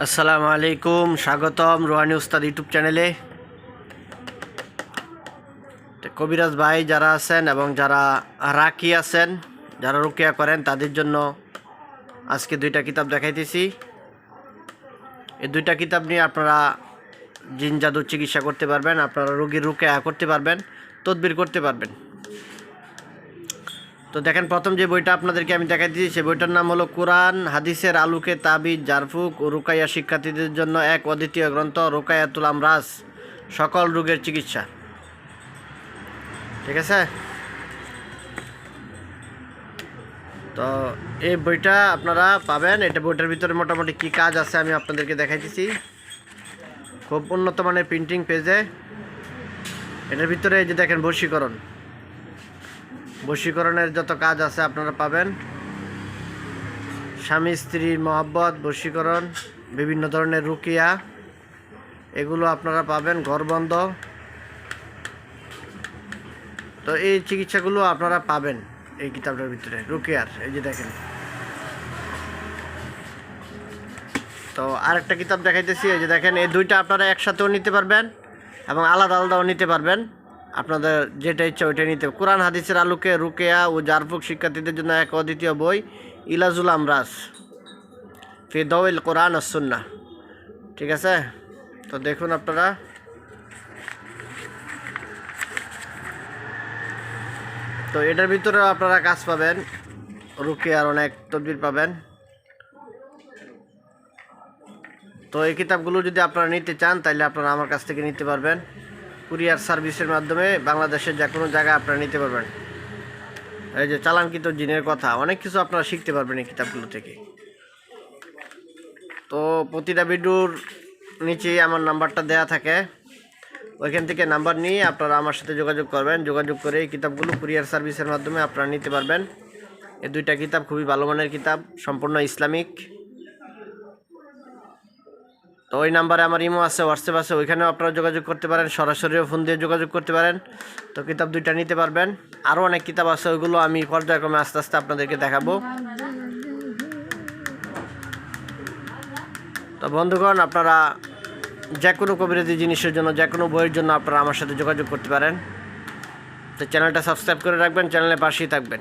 আসসালামু আলাইকুম, স্বাগতম রুহানি উস্তাদ ইউটিউব চ্যানেলে। কবিরাজ ভাই যারা আছেন এবং যারা রাকি আছেন, যারা রুকিয়া করেন, তাদের জন্য আজকে দুইটা কিতাব দেখাইতেছি। এই দুইটা কিতাব নিয়ে আপনারা জিন জাদুর চিকিৎসা করতে পারবেন, আপনারা রোগীর রুকিয়া করতে পারবেন, তদবির করতে পারবেন। তো দেখেন, প্রথম যে বইটা আপনাদেরকে আমি দেখাইতেছি সেই বইটার নাম হলো কোরআন হাদিসের আলোকে তাবিজ, জারফুক ও রুকাইয়া শিক্ষার্থীদের জন্য এক অদ্বিতীয় গ্রন্থ, রুকায়াতুল আমরাজ, সকল রোগের চিকিৎসা। ঠিক আছে, তো এই বইটা আপনারা পাবেন। এটা বইটার ভিতরে মোটামুটি কী কাজ আছে আমি আপনাদেরকে দেখাইতেছি। খুব উন্নত মানের প্রিন্টিং পেজে। এটার ভিতরে এই যে দেখেন বশীকরণের যত কাজ আছে আপনারা পাবেন। স্বামী স্ত্রীর মহব্বত, বশীকরণ, বিভিন্ন ধরনের রুকিয়া, এগুলো আপনারা পাবেন। ঘরবন্ধ, তো এই চিকিৎসাগুলো আপনারা পাবেন এই কিতাবটার ভিতরে রুকিয়ার। এই যে দেখেন, তো আরেকটা কিতাব দেখাইতেছি। এই যে দেখেন, এই দুইটা আপনারা একসাথেও নিতে পারবেন এবং আলাদা আলাদাও নিতে পারবেন। আপনাদের যেটা ইচ্ছা ওইটা নিতে। কোরআন হাদিসের আলোকে রুকিয়া ও জারফুক শিক্ষার্থীদের জন্য এক অদ্বিতীয় বই, ইলাজুল আমরাজ ফি দাওইল কোরআন আস সুন্নাহ। ঠিক আছে, তো দেখুন আপনারা, তো এটার ভিতরে আপনারা কাজ পাবেন, রুকিয়ার অনেক তদবির পাবেন। তো এই কিতাবগুলো যদি আপনারা নিতে চান তাহলে আপনারা আমার কাছ থেকে নিতে পারবেন। কুরিয়ার সার্ভিসের মাধ্যমে বাংলাদেশের যে কোনো জায়গায় আপনারা নিতে পারবেন। এই যে চালানকৃত জিনের কথা, অনেক কিছু আপনারা শিখতে পারবেন এই কিতাবগুলো থেকে। তো প্রতিটা ভিডিওর নিচেই আমার নাম্বারটা দেয়া থাকে, ওইখান থেকে নাম্বার নিয়ে আপনারা আমার সাথে যোগাযোগ করবেন। যোগাযোগ করে এই কিতাবগুলো কুরিয়ার সার্ভিসের মাধ্যমে আপনারা নিতে পারবেন। এই দুইটা কিতাব খুবই ভালো মানের কিতাব, সম্পূর্ণ ইসলামিক। তো ওই নাম্বারে আমার ইমো আছে, হোয়াটসঅ্যাপ আছে, ওইখানেও আপনারা যোগাযোগ করতে পারেন, সরাসরিও ফোন দিয়ে যোগাযোগ করতে পারেন। তো কিতাব দুইটা নিতে পারবেন। আরও অনেক কিতাব আছে, ওইগুলো আমি পর্যায়ক্রমে আস্তে আস্তে আপনাদেরকে দেখাবো। তো বন্ধুগণ, আপনারা যে কোনো কবিরাজি জিনিসের জন্য, যে কোনো বইয়ের জন্য আপনারা আমার সাথে যোগাযোগ করতে পারেন। তো চ্যানেলটা সাবস্ক্রাইব করে রাখবেন, চ্যানেলের পাশেই থাকবেন।